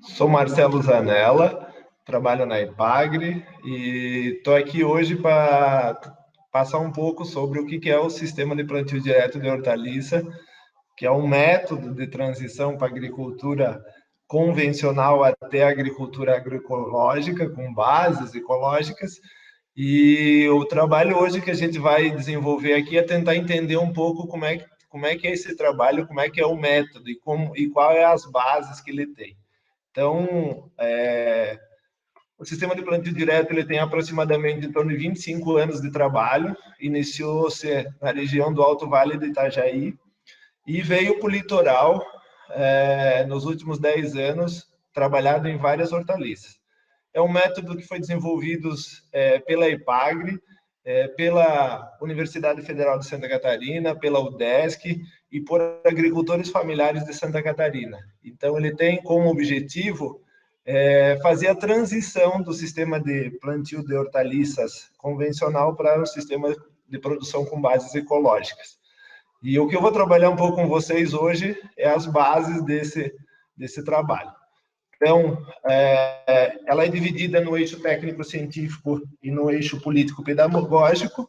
sou Marcelo Zanella, trabalho na Epagre e estou aqui hoje para passar um pouco sobre o que é o sistema de plantio direto de hortaliça, que é um método de transição para a agricultura convencional até a agricultura agroecológica, com bases ecológicas. E o trabalho hoje que a gente vai desenvolver aqui é tentar entender um pouco como é que é esse trabalho, como é que é o método e qual é as bases que ele tem. Então, o sistema de plantio direto ele tem aproximadamente em torno de 25 anos de trabalho, iniciou-se na região do Alto Vale do Itajaí e veio para o litoral nos últimos 10 anos, trabalhado em várias hortaliças. É um método que foi desenvolvido pela Epagre, pela Universidade Federal de Santa Catarina, pela UDESC e por agricultores familiares de Santa Catarina. Então, ele tem como objetivo fazer a transição do sistema de plantio de hortaliças convencional para o sistema de produção com bases ecológicas. E o que eu vou trabalhar um pouco com vocês hoje é as bases desse trabalho. Então, ela é dividida no eixo técnico-científico e no eixo político-pedagógico.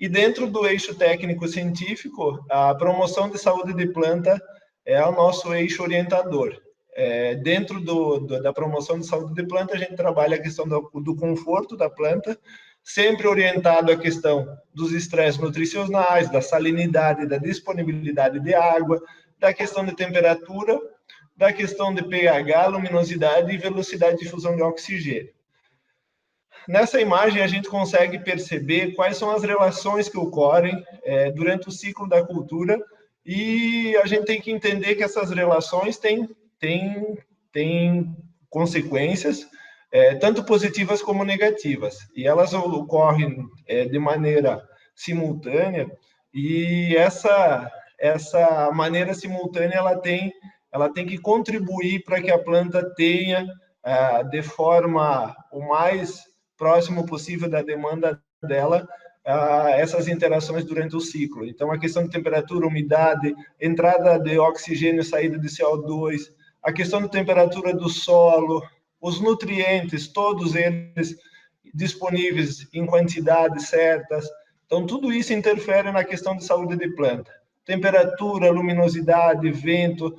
E dentro do eixo técnico-científico, a promoção de saúde de planta é o nosso eixo orientador. Dentro da promoção de saúde de planta, a gente trabalha a questão do conforto da planta, sempre orientado à questão dos estresses nutricionais, da salinidade, da disponibilidade de água, da questão de temperatura, da questão de pH, luminosidade e velocidade de difusão de oxigênio. Nessa imagem, a gente consegue perceber quais são as relações que ocorrem durante o ciclo da cultura e a gente tem que entender que essas relações têm consequências, tanto positivas como negativas, e elas ocorrem de maneira simultânea, e essa maneira simultânea ela tem que contribuir para que a planta tenha, de forma o mais próximo possível da demanda dela, essas interações durante o ciclo. Então, a questão de temperatura, umidade, entrada de oxigênio, saída de CO2, a questão de temperatura do solo, os nutrientes, todos eles disponíveis em quantidades certas. Então, tudo isso interfere na questão de saúde de planta. Temperatura, luminosidade, vento,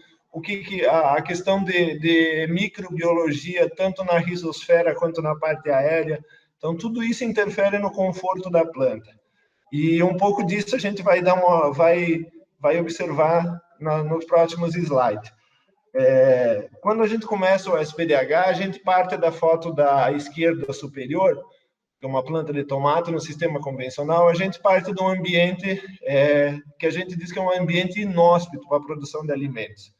a questão de microbiologia, tanto na rizosfera quanto na parte aérea. Então, tudo isso interfere no conforto da planta. E um pouco disso a gente vai observar nos próximos slides. Quando a gente começa o SPDH, a gente parte da foto da esquerda superior, que é uma planta de tomate no sistema convencional, a gente parte de um ambiente que a gente diz que é um ambiente inóspito para a produção de alimentos.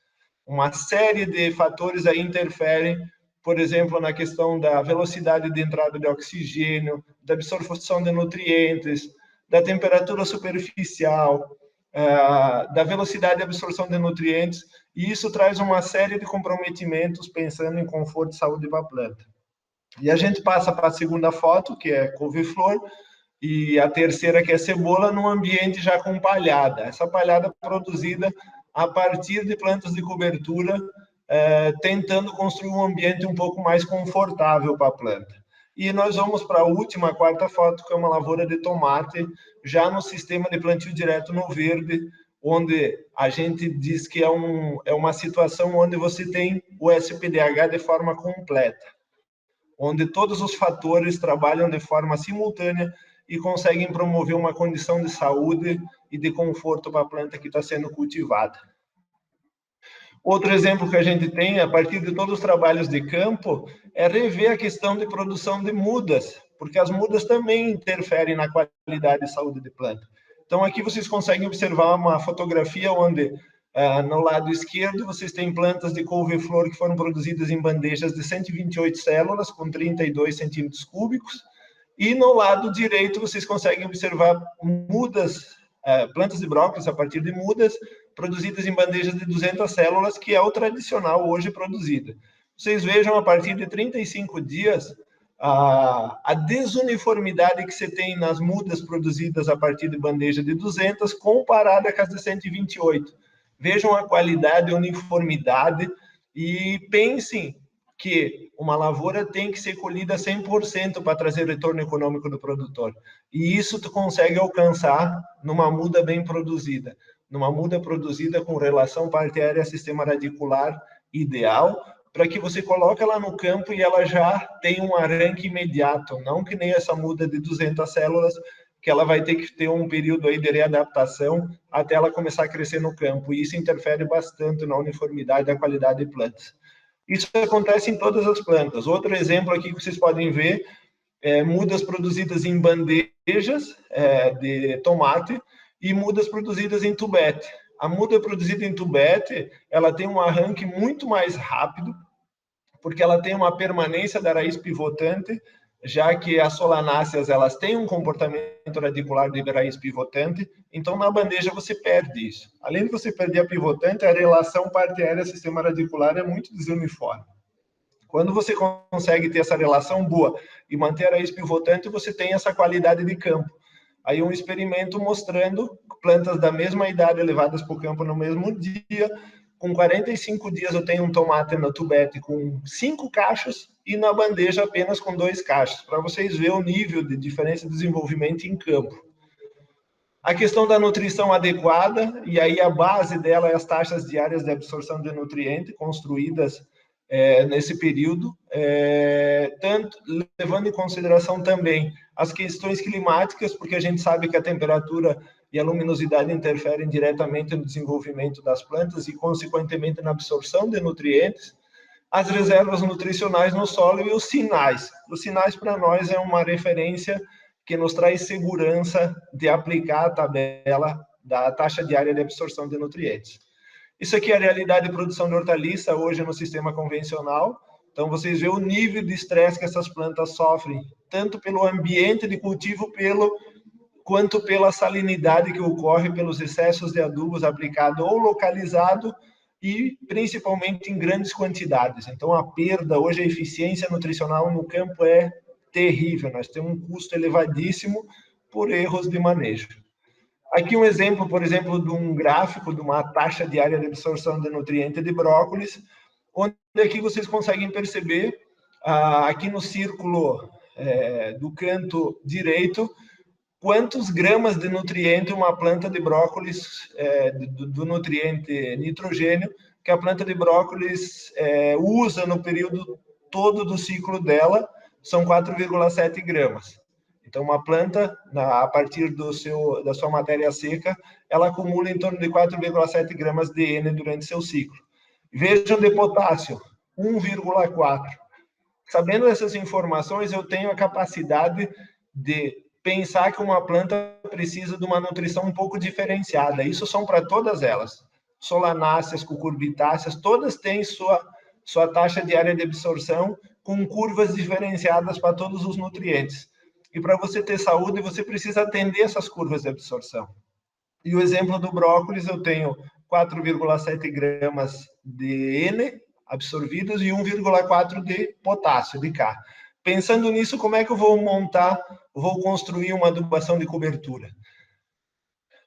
Uma série de fatores aí interferem, por exemplo, na questão da velocidade de entrada de oxigênio, da absorção de nutrientes, da temperatura superficial, da velocidade de absorção de nutrientes, e isso traz uma série de comprometimentos pensando em conforto e saúde para a planta. E a gente passa para a segunda foto, que é couve-flor, e a terceira, que é cebola, num ambiente já com palhada. Essa palhada produzida a partir de plantas de cobertura, tentando construir um ambiente um pouco mais confortável para a planta. E nós vamos para a última, a quarta foto, que é uma lavoura de tomate, já no sistema de plantio direto no verde, onde a gente diz que é uma situação onde você tem o SPDH de forma completa, onde todos os fatores trabalham de forma simultânea e conseguem promover uma condição de saúde e de conforto para a planta que está sendo cultivada. Outro exemplo que a gente tem, a partir de todos os trabalhos de campo, é rever a questão de produção de mudas, porque as mudas também interferem na qualidade e saúde de planta. Então, aqui vocês conseguem observar uma fotografia onde, no lado esquerdo, vocês têm plantas de couve-flor que foram produzidas em bandejas de 128 células, com 32 centímetros cúbicos, e no lado direito vocês conseguem observar mudas, plantas de brócolis a partir de mudas, produzidas em bandejas de 200 células, que é o tradicional hoje produzida. Vocês vejam, a partir de 35 dias, a desuniformidade que você tem nas mudas produzidas a partir de bandeja de 200, comparada com as de 128. Vejam a qualidade, a uniformidade, e pensem que uma lavoura tem que ser colhida 100% para trazer retorno econômico do produtor. E isso tu consegue alcançar numa muda bem produzida. Numa muda produzida com relação parte aérea sistema radicular ideal, para que você coloque ela no campo e ela já tem um arranque imediato, não que nem essa muda de 200 células, que ela vai ter que ter um período aí de readaptação até ela começar a crescer no campo. E isso interfere bastante na uniformidade da qualidade de plantas. Isso acontece em todas as plantas. Outro exemplo aqui que vocês podem ver é mudas produzidas em bandejas de tomate e mudas produzidas em tubete. A muda produzida em tubete, ela tem um arranque muito mais rápido, porque ela tem uma permanência da raiz pivotante, já que as solanáceas elas têm um comportamento radicular de raiz pivotante, então na bandeja você perde isso. Além de você perder a pivotante, a relação parte aérea-sistema radicular é muito desuniforme. Quando você consegue ter essa relação boa e manter a raiz pivotante, você tem essa qualidade de campo. Aí um experimento mostrando plantas da mesma idade levadas para o campo no mesmo dia. Com 45 dias eu tenho um tomate no tubete com 5 cachos e na bandeja apenas com 2 cachos, para vocês verem o nível de diferença de desenvolvimento em campo. A questão da nutrição adequada, e aí a base dela é as taxas diárias de absorção de nutriente construídas nesse período, tanto levando em consideração também as questões climáticas, porque a gente sabe que a temperatura e a luminosidade interferem diretamente no desenvolvimento das plantas e, consequentemente, na absorção de nutrientes, as reservas nutricionais no solo e os sinais. Os sinais, para nós, é uma referência que nos traz segurança de aplicar a tabela da taxa diária de absorção de nutrientes. Isso aqui é a realidade de produção de hortaliça hoje no sistema convencional. Então, vocês veem o nível de estresse que essas plantas sofrem, tanto pelo ambiente de cultivo, quanto pela salinidade que ocorre pelos excessos de adubos aplicados ou localizado e principalmente em grandes quantidades. Então, a perda, hoje a eficiência nutricional no campo é terrível. Nós temos um custo elevadíssimo por erros de manejo. Aqui um exemplo, por exemplo, de um gráfico de uma taxa diária de absorção de nutriente de brócolis, onde aqui vocês conseguem perceber, aqui no círculo do canto direito, quantos gramas de nutriente uma planta de brócolis, do nutriente nitrogênio, que a planta de brócolis usa no período todo do ciclo dela, são 4,7 gramas. Então, uma planta, a partir da sua matéria seca, ela acumula em torno de 4,7 gramas de N durante seu ciclo. Vejam de potássio, 1,4. Sabendo essas informações, eu tenho a capacidade de pensar que uma planta precisa de uma nutrição um pouco diferenciada. Isso são para todas elas. Solanáceas, cucurbitáceas, todas têm sua taxa diária de absorção com curvas diferenciadas para todos os nutrientes. E para você ter saúde, você precisa atender essas curvas de absorção. E o exemplo do brócolis, eu tenho 4,7 gramas de N absorvidos e 1,4 de potássio, de K. Pensando nisso, como é que eu vou construir uma adubação de cobertura?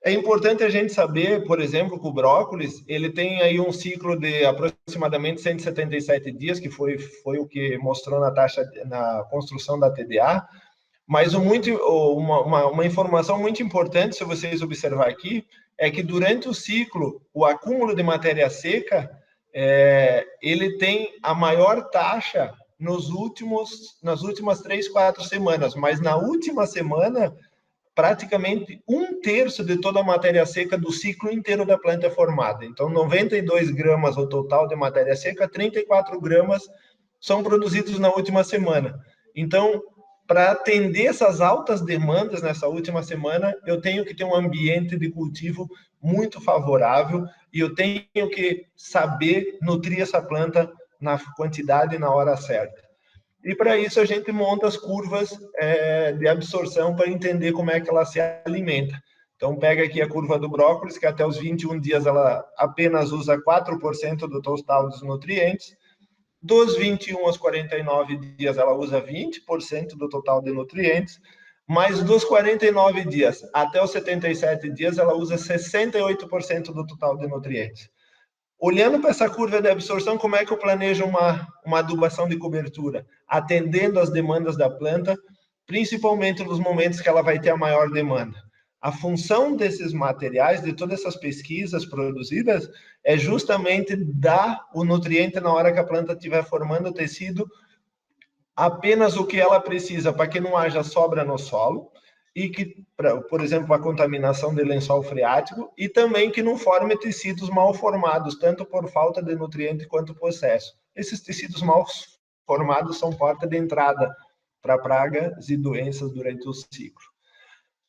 É importante a gente saber, por exemplo, que o brócolis, ele tem aí um ciclo de aproximadamente 177 dias, que foi o que mostrou na construção da TDA, mas uma informação muito importante, se vocês observar aqui, é que durante o ciclo, o acúmulo de matéria seca, ele tem a maior taxa nas últimas 3, 4 semanas, mas na última semana, praticamente 1/3 de toda a matéria seca do ciclo inteiro da planta é formada. Então, 92 gramas o total de matéria seca, 34 gramas são produzidos na última semana. Então, para atender essas altas demandas nessa última semana, eu tenho que ter um ambiente de cultivo muito favorável e eu tenho que saber nutrir essa planta na quantidade e na hora certa. E para isso a gente monta as curvas de absorção para entender como é que ela se alimenta. Então, pega aqui a curva do brócolis, que até os 21 dias ela apenas usa 4% do total dos nutrientes. Dos 21 aos 49 dias, ela usa 20% do total de nutrientes, mas dos 49 dias até os 77 dias, ela usa 68% do total de nutrientes. Olhando para essa curva de absorção, como é que eu planejo uma adubação de cobertura? Atendendo às demandas da planta, principalmente nos momentos que ela vai ter a maior demanda. A função desses materiais, de todas essas pesquisas produzidas, é justamente dar o nutriente na hora que a planta estiver formando o tecido, apenas o que ela precisa para que não haja sobra no solo e que, por exemplo, a contaminação de lençol freático, e também que não forme tecidos mal formados, tanto por falta de nutriente quanto por excesso. Esses tecidos mal formados são porta de entrada para pragas e doenças durante o ciclo.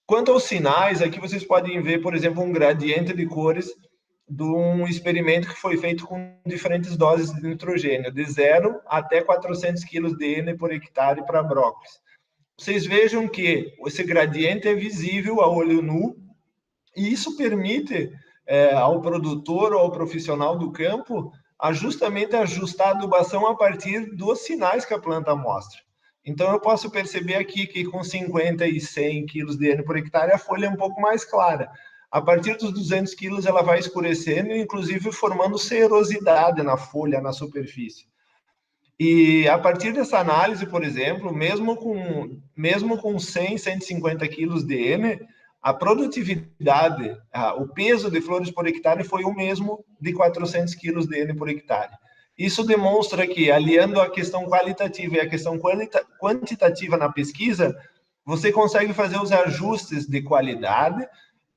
Quanto aos sinais, aqui vocês podem ver, por exemplo, um gradiente de cores de um experimento que foi feito com diferentes doses de nitrogênio, de 0 até 400 kg de N por hectare para brócolis. Vocês vejam que esse gradiente é visível a olho nu, e isso permite ao produtor ou ao profissional do campo justamente ajustar a adubação a partir dos sinais que a planta mostra. Então, eu posso perceber aqui que com 50 e 100 quilos de N por hectare, a folha é um pouco mais clara. A partir dos 200 quilos, ela vai escurecendo, inclusive formando cerosidade na folha, na superfície. E a partir dessa análise, por exemplo, mesmo com 100, 150 quilos de N, a produtividade, o peso de flores por hectare foi o mesmo de 400 quilos de N por hectare. Isso demonstra que, aliando a questão qualitativa e a questão quantitativa na pesquisa, você consegue fazer os ajustes de qualidade,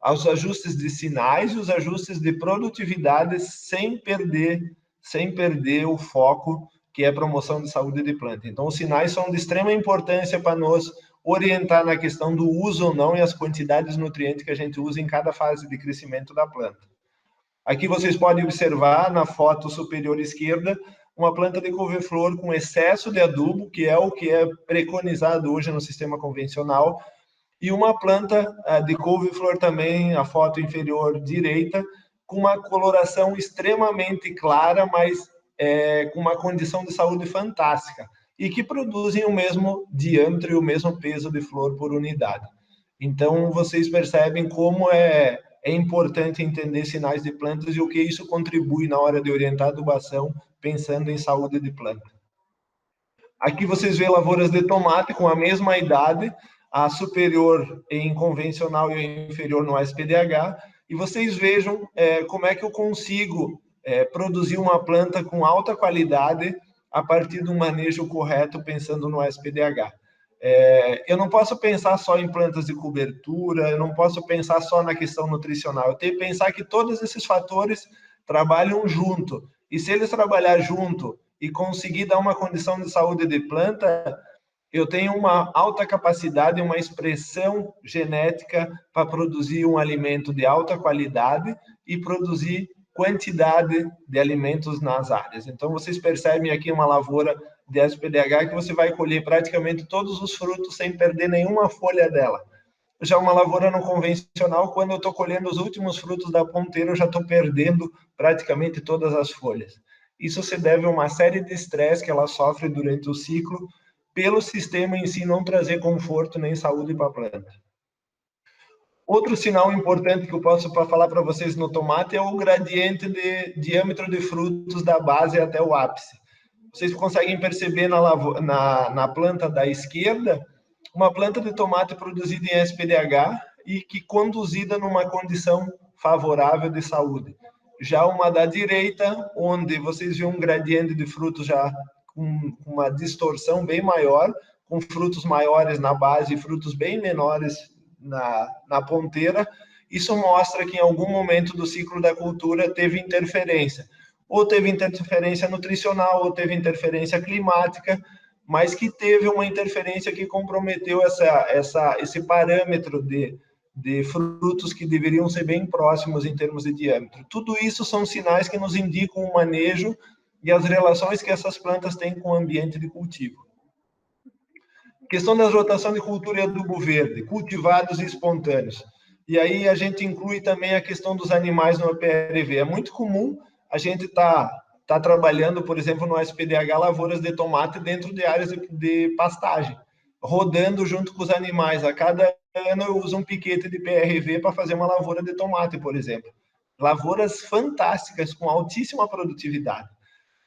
os ajustes de sinais e os ajustes de produtividade sem perder o foco, que é a promoção de saúde de planta. Então, os sinais são de extrema importância para nos orientar na questão do uso ou não e as quantidades de nutrientes que a gente usa em cada fase de crescimento da planta. Aqui vocês podem observar, na foto superior esquerda, uma planta de couve-flor com excesso de adubo, que é o que é preconizado hoje no sistema convencional, e uma planta de couve-flor também, a foto inferior direita, com uma coloração extremamente clara, mas com uma condição de saúde fantástica, e que produzem o mesmo diâmetro e o mesmo peso de flor por unidade. Então, vocês percebem como é importante entender sinais de plantas e o que isso contribui na hora de orientar a adubação, pensando em saúde de planta. Aqui vocês veem lavouras de tomate com a mesma idade, a superior em convencional e a inferior no SPDH, e vocês vejam como é que eu consigo produzir uma planta com alta qualidade a partir do manejo correto, pensando no SPDH. Eu não posso pensar só em plantas de cobertura, eu não posso pensar só na questão nutricional, eu tenho que pensar que todos esses fatores trabalham junto, e se eles trabalhar junto e conseguir dar uma condição de saúde de planta, eu tenho uma alta capacidade, uma expressão genética para produzir um alimento de alta qualidade e produzir quantidade de alimentos nas áreas. Então, vocês percebem aqui uma lavoura de SPDH que você vai colher praticamente todos os frutos sem perder nenhuma folha dela. Já uma lavoura não convencional, quando eu estou colhendo os últimos frutos da ponteira, eu já estou perdendo praticamente todas as folhas. Isso se deve a uma série de estresse que ela sofre durante o ciclo, pelo sistema em si não trazer conforto nem saúde para a planta. Outro sinal importante que eu posso falar para vocês no tomate é o gradiente de diâmetro de frutos da base até o ápice. Vocês conseguem perceber na planta da esquerda, uma planta de tomate produzida em SPDH e que conduzida numa condição favorável de saúde. Já uma da direita, onde vocês veem um gradiente de frutos já com uma distorção bem maior, com frutos maiores na base e frutos bem menores na ponteira. Isso mostra que em algum momento do ciclo da cultura teve interferência. Ou teve interferência nutricional, ou teve interferência climática, mas que teve uma interferência que comprometeu esse parâmetro de frutos que deveriam ser bem próximos em termos de diâmetro. Tudo isso são sinais que nos indicam o manejo e as relações que essas plantas têm com o ambiente de cultivo. Questão da rotação de cultura e adubo verde, cultivados e espontâneos. E aí a gente inclui também a questão dos animais no PRV. É muito comum a gente tá trabalhando, por exemplo, no SPDH, lavouras de tomate dentro de áreas de pastagem, rodando junto com os animais. A cada ano eu uso um piquete de PRV para fazer uma lavoura de tomate, por exemplo. lavouras fantásticas com altíssima produtividade.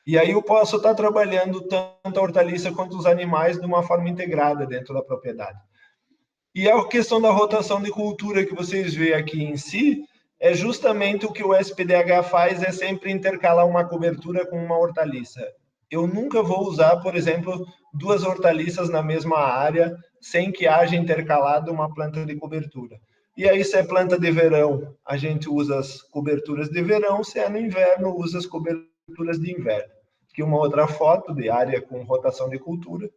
E aí eu posso estar trabalhando tanto a hortaliça quanto os animais de uma forma integrada dentro da propriedade. E a questão da rotação de cultura que vocês veem aqui em si, é justamente o que o SPDH faz, é sempre intercalar uma cobertura com uma hortaliça. Eu nunca vou usar, por exemplo, 2 hortaliças na mesma área, sem que haja intercalado uma planta de cobertura. E aí, se é planta de verão, a gente usa as coberturas de verão, se é no inverno, usa as coberturas de inverno. Aqui uma outra foto de área com rotação de cultura.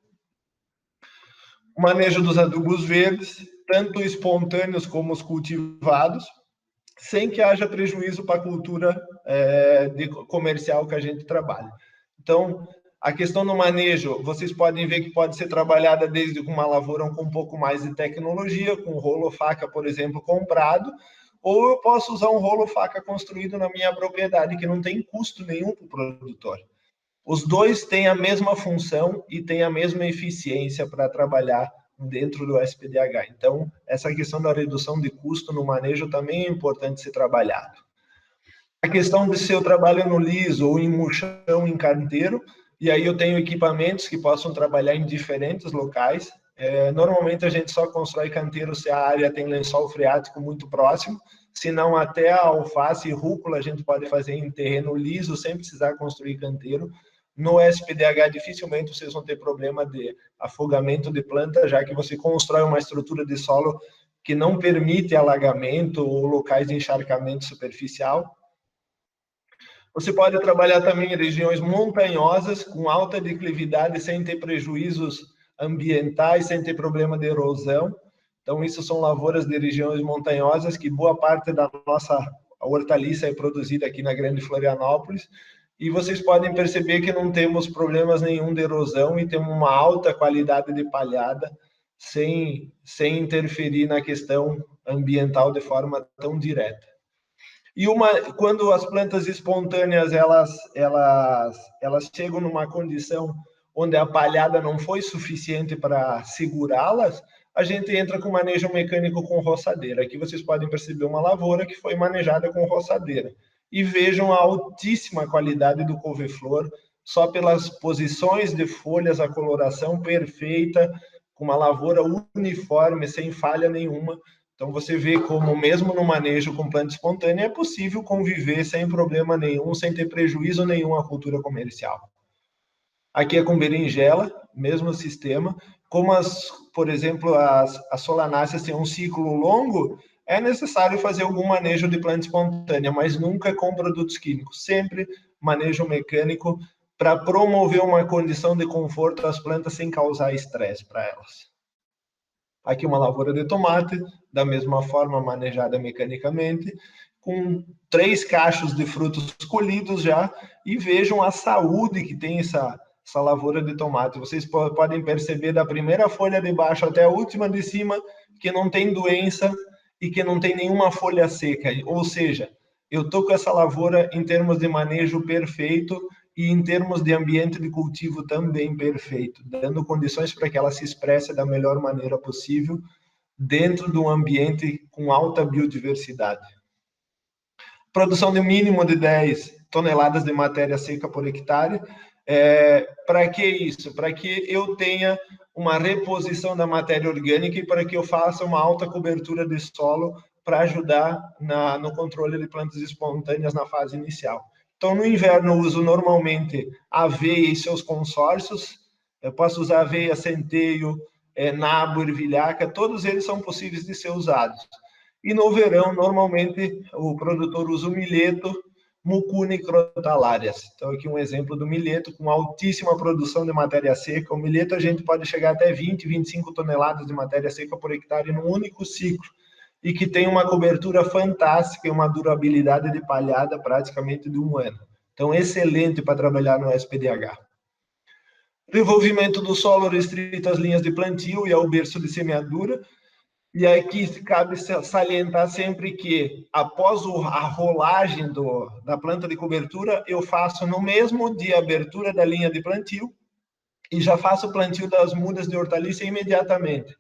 O manejo dos adubos verdes, tanto espontâneos como os cultivados, sem que haja prejuízo para a cultura comercial que a gente trabalha. Então, a questão do manejo, vocês podem ver que pode ser trabalhada desde uma lavoura com um pouco mais de tecnologia, com rolo-faca, por exemplo, comprado, ou eu posso usar um rolo-faca construído na minha propriedade, que não tem custo nenhum para o produtor. Os dois têm a mesma função e têm a mesma eficiência para trabalhar dentro do SPDH. Então, essa questão da redução de custo no manejo também é importante ser trabalhado. A questão de se eu trabalho no liso ou em murchão, em canteiro, e aí eu tenho equipamentos que possam trabalhar em diferentes locais. Normalmente a gente só constrói canteiro se a área tem lençol freático muito próximo, senão até a alface e rúcula a gente pode fazer em terreno liso sem precisar construir canteiro. No SPDH, dificilmente vocês vão ter problema de afogamento de planta, já que você constrói uma estrutura de solo que não permite alagamento ou locais de encharcamento superficial. Você pode trabalhar também em regiões montanhosas, com alta declividade, sem ter prejuízos ambientais, sem ter problema de erosão. Então, isso são lavouras de regiões montanhosas, que boa parte da nossa hortaliça é produzida aqui na Grande Florianópolis. E vocês podem perceber que não temos problemas nenhum de erosão e temos uma alta qualidade de palhada, sem interferir na questão ambiental de forma tão direta. E quando as plantas espontâneas elas chegam numa condição onde a palhada não foi suficiente para segurá-las, a gente entra com manejo mecânico com roçadeira. Aqui vocês podem perceber uma lavoura que foi manejada com roçadeira. E vejam a altíssima qualidade do couve-flor, só pelas posições de folhas, a coloração perfeita, com uma lavoura uniforme, sem falha nenhuma. Então, você vê como, mesmo no manejo com planta espontânea, é possível conviver sem problema nenhum, sem ter prejuízo nenhum à cultura comercial. Aqui é com berinjela, mesmo sistema. Como, por exemplo, as solanáceas têm um ciclo longo, é necessário fazer algum manejo de planta espontânea, mas nunca com produtos químicos. Sempre manejo mecânico para promover uma condição de conforto às plantas sem causar estresse para elas. Aqui uma lavoura de tomate, da mesma forma manejada mecanicamente, com 3 cachos de frutos colhidos já, e vejam a saúde que tem essa lavoura de tomate. Vocês podem perceber da primeira folha de baixo até a última de cima que não tem doença e que não tem nenhuma folha seca. Ou seja, eu estou com essa lavoura em termos de manejo perfeito e em termos de ambiente de cultivo também perfeito, dando condições para que ela se expresse da melhor maneira possível dentro de um ambiente com alta biodiversidade. Produção de mínimo de 10 toneladas de matéria seca por hectare. Para que isso? Para que eu tenha uma reposição da matéria orgânica e para que eu faça uma alta cobertura de solo para ajudar no controle de plantas espontâneas na fase inicial. Então, no inverno, eu uso normalmente aveia e seus consórcios. Eu posso usar aveia, centeio, nabo, ervilhaca, todos eles são possíveis de ser usados. E no verão, normalmente, o produtor usa o milheto, mucuna e crotalarias. Então, aqui um exemplo do milheto com altíssima produção de matéria seca. O milheto a gente pode chegar até 20, 25 toneladas de matéria seca por hectare num único ciclo, e que tem uma cobertura fantástica e uma durabilidade de palhada praticamente de 1 ano. Então, excelente para trabalhar no SPDH. Desenvolvimento do solo restrito às linhas de plantio e ao berço de semeadura. E aqui cabe salientar sempre que, após a rolagem da planta de cobertura, eu faço no mesmo dia a abertura da linha de plantio e já faço o plantio das mudas de hortaliça imediatamente.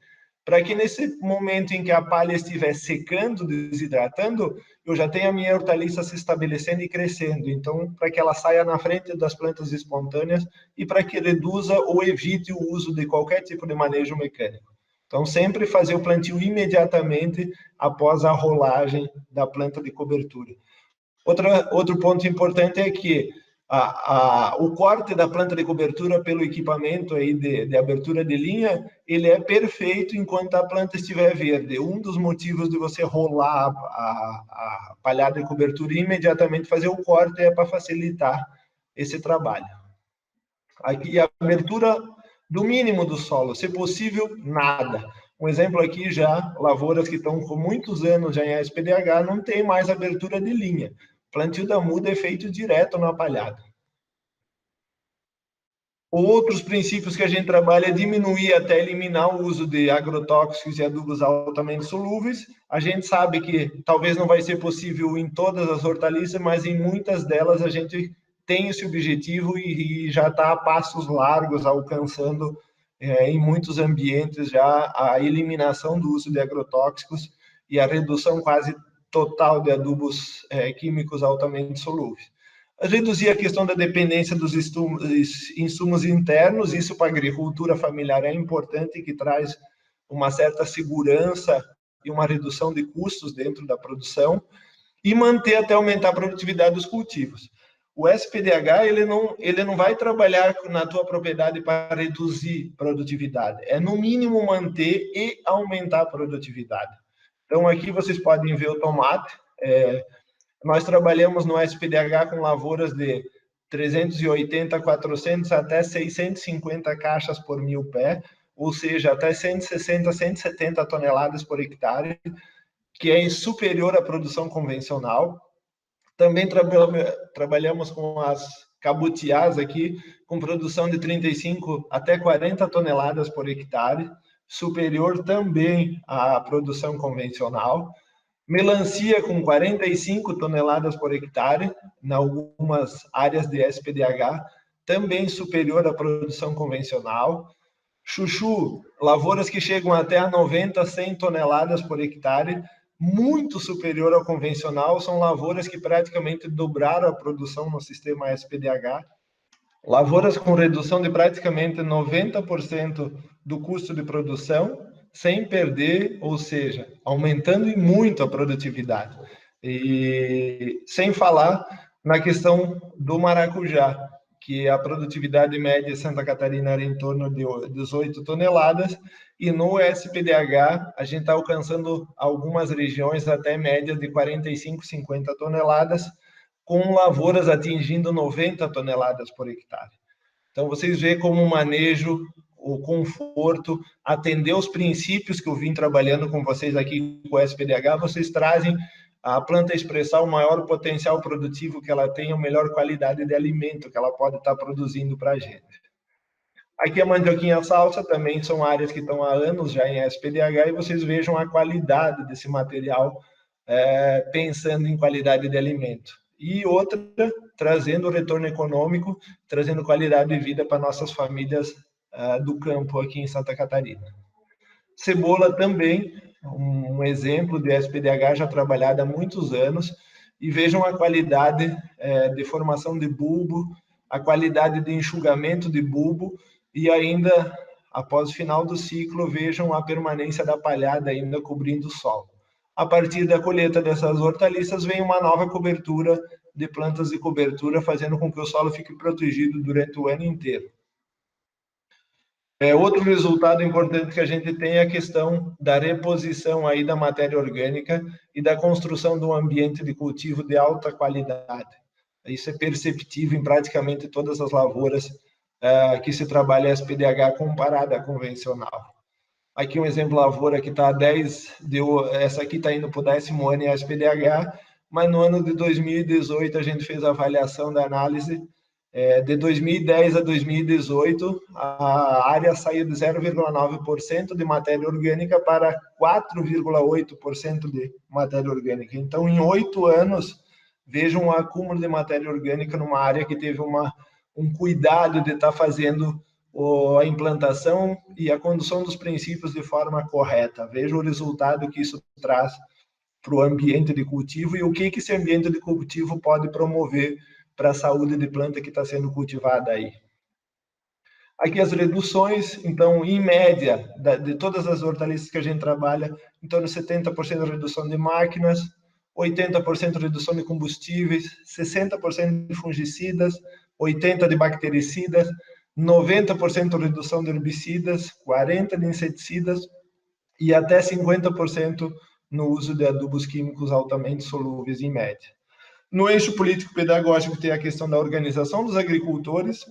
para que nesse momento em que a palha estiver secando, desidratando, eu já tenha a minha hortaliça se estabelecendo e crescendo. Então, para que ela saia na frente das plantas espontâneas e para que reduza ou evite o uso de qualquer tipo de manejo mecânico. Então, sempre fazer o plantio imediatamente após a rolagem da planta de cobertura. Outro ponto importante é que o corte da planta de cobertura pelo equipamento aí de abertura de linha, ele é perfeito enquanto a planta estiver verde. Um dos motivos de você rolar a palhada de cobertura e imediatamente fazer o corte é para facilitar esse trabalho. Aqui a abertura do mínimo do solo, se possível, nada. Um exemplo aqui já, lavouras que estão com muitos anos já em SPDH, não tem mais abertura de linha. O plantio da muda é feito direto na palhada. Outros princípios que a gente trabalha é diminuir até eliminar o uso de agrotóxicos e adubos altamente solúveis. A gente sabe que talvez não vai ser possível em todas as hortaliças, mas em muitas delas a gente tem esse objetivo e já está a passos largos, alcançando em muitos ambientes já a eliminação do uso de agrotóxicos e a redução quase total de adubos químicos altamente solúveis. Reduzir a questão da dependência dos insumos internos, isso para a agricultura familiar é importante, que traz uma certa segurança e uma redução de custos dentro da produção, e manter até aumentar a produtividade dos cultivos. O SPDH, ele não vai trabalhar na tua propriedade para reduzir produtividade, é no mínimo manter e aumentar a produtividade. Então aqui vocês podem ver o tomate, nós trabalhamos no SPDH com lavouras de 380, 400 até 650 caixas por 1.000 pé, ou seja, até 160, 170 toneladas por hectare, que é superior à produção convencional. Também trabalhamos com as cabutiás aqui, com produção de 35 até 40 toneladas por hectare, superior também à produção convencional. Melancia com 45 toneladas por hectare, em algumas áreas de SPDH, também superior à produção convencional. Chuchu, lavouras que chegam até a 90, 100 toneladas por hectare, muito superior ao convencional, são lavouras que praticamente dobraram a produção no sistema SPDH. Lavouras com redução de praticamente 90% do custo de produção, sem perder, ou seja, aumentando muito a produtividade. E sem falar na questão do maracujá, que a produtividade média em Santa Catarina era em torno de 18 toneladas, e no SPDH a gente está alcançando algumas regiões até média de 45, 50 toneladas, com lavouras atingindo 90 toneladas por hectare. Então, vocês veem como o manejo, o conforto, atender os princípios que eu vim trabalhando com vocês aqui com o SPDH, vocês trazem a planta expressar o maior potencial produtivo que ela tem, a melhor qualidade de alimento que ela pode estar produzindo para a gente. Aqui a mandioquinha salsa também são áreas que estão há anos já em SPDH, e vocês vejam a qualidade desse material, pensando em qualidade de alimento. E outra, trazendo retorno econômico, trazendo qualidade de vida para nossas famílias do campo aqui em Santa Catarina. Cebola também, um exemplo de SPDH já trabalhada há muitos anos, e vejam a qualidade de formação de bulbo, a qualidade de enxugamento de bulbo, e ainda, após o final do ciclo, vejam a permanência da palhada ainda cobrindo o solo. A partir da colheita dessas hortaliças, vem uma nova cobertura de plantas de cobertura, fazendo com que o solo fique protegido durante o ano inteiro. Outro resultado importante que a gente tem é a questão da reposição aí da matéria orgânica e da construção de um ambiente de cultivo de alta qualidade. Isso é perceptível em praticamente todas as lavouras que se trabalha SPDH comparada à convencional. Aqui um exemplo, lavoura que está a 10, essa aqui está indo para o 10º ano em SPDH, mas no ano de 2018 a gente fez a avaliação da análise, de 2010 a 2018, a área saiu de 0,9% de matéria orgânica para 4,8% de matéria orgânica. Então, em 8 anos, vejam um acúmulo de matéria orgânica numa área que teve um cuidado de estar fazendo a implantação e a condução dos princípios de forma correta. Veja o resultado que isso traz para o ambiente de cultivo e o que esse ambiente de cultivo pode promover para a saúde de planta que está sendo cultivada aí. Aqui as reduções, então, em média, de todas as hortaliças que a gente trabalha, em torno de 70% de redução de máquinas, 80% de redução de combustíveis, 60% de fungicidas, 80% de bactericidas, 90% de redução de herbicidas, 40% de inseticidas e até 50% no uso de adubos químicos altamente solúveis em média. No eixo político-pedagógico tem a questão da organização dos agricultores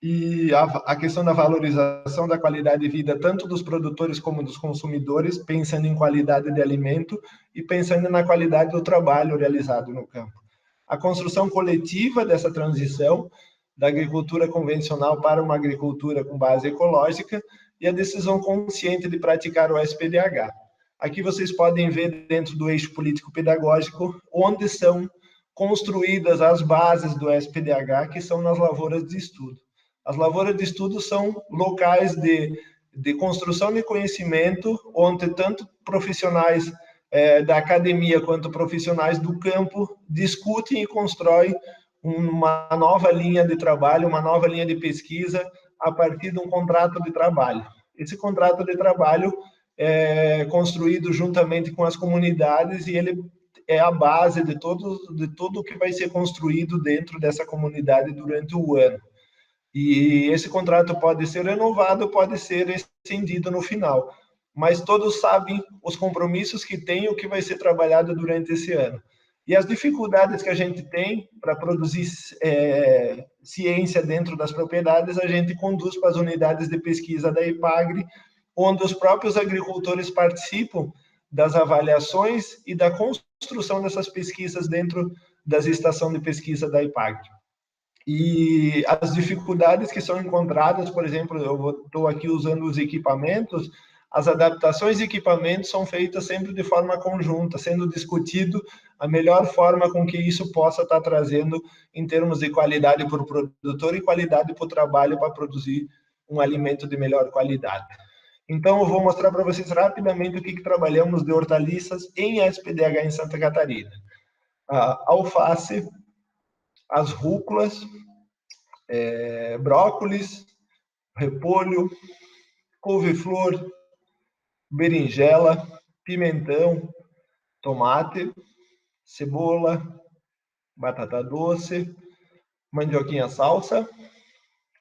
e a questão da valorização da qualidade de vida, tanto dos produtores como dos consumidores, pensando em qualidade de alimento e pensando na qualidade do trabalho realizado no campo. A construção coletiva dessa transição da agricultura convencional para uma agricultura com base ecológica e a decisão consciente de praticar o SPDH. Aqui vocês podem ver dentro do eixo político-pedagógico onde são construídas as bases do SPDH, que são nas lavouras de estudo. As lavouras de estudo são locais de construção de conhecimento, onde tanto profissionais da academia quanto profissionais do campo discutem e constroem uma nova linha de trabalho, uma nova linha de pesquisa a partir de um contrato de trabalho. Esse contrato de trabalho é construído juntamente com as comunidades e ele é a base de tudo que vai ser construído dentro dessa comunidade durante o ano. E esse contrato pode ser renovado, pode ser rescindido no final. Mas todos sabem os compromissos que tem e o que vai ser trabalhado durante esse ano. E as dificuldades que a gente tem para produzir ciência dentro das propriedades, a gente conduz para as unidades de pesquisa da IPAGRE, onde os próprios agricultores participam das avaliações e da construção dessas pesquisas dentro das estações de pesquisa da IPAGRE. E as dificuldades que são encontradas, por exemplo, eu estou aqui usando os equipamentos, as adaptações de equipamentos são feitas sempre de forma conjunta, sendo discutido a melhor forma com que isso possa estar trazendo em termos de qualidade para o produtor e qualidade para o trabalho para produzir um alimento de melhor qualidade. Então, eu vou mostrar para vocês rapidamente o que trabalhamos de hortaliças em SPDH em Santa Catarina. A alface, as rúculas, brócolis, repolho, couve-flor, berinjela, pimentão, tomate, cebola, batata doce, mandioquinha salsa,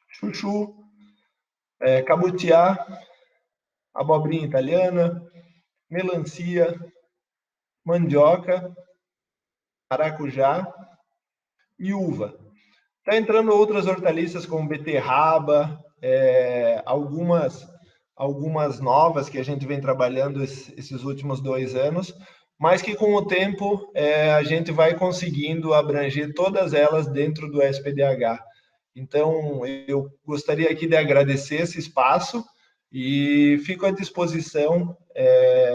chuchu, cabutiá, abobrinha italiana, melancia, mandioca, maracujá e uva. Está entrando outras hortaliças como beterraba, algumas novas que a gente vem trabalhando esses últimos 2 anos, mas que com o tempo a gente vai conseguindo abranger todas elas dentro do SPDH. Então, eu gostaria aqui de agradecer esse espaço e fico à disposição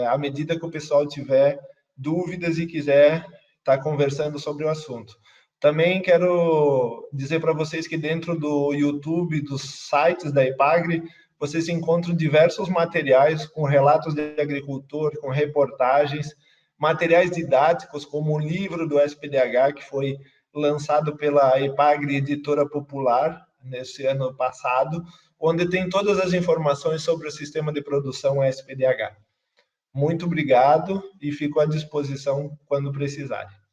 à medida que o pessoal tiver dúvidas e quiser estar conversando sobre o assunto. Também quero dizer para vocês que dentro do YouTube, dos sites da IPAGRE, vocês encontram diversos materiais com relatos de agricultor, com reportagens, materiais didáticos, como o livro do SPDH, que foi lançado pela IPAGRE Editora Popular, nesse ano passado, onde tem todas as informações sobre o sistema de produção SPDH. Muito obrigado e fico à disposição quando precisarem.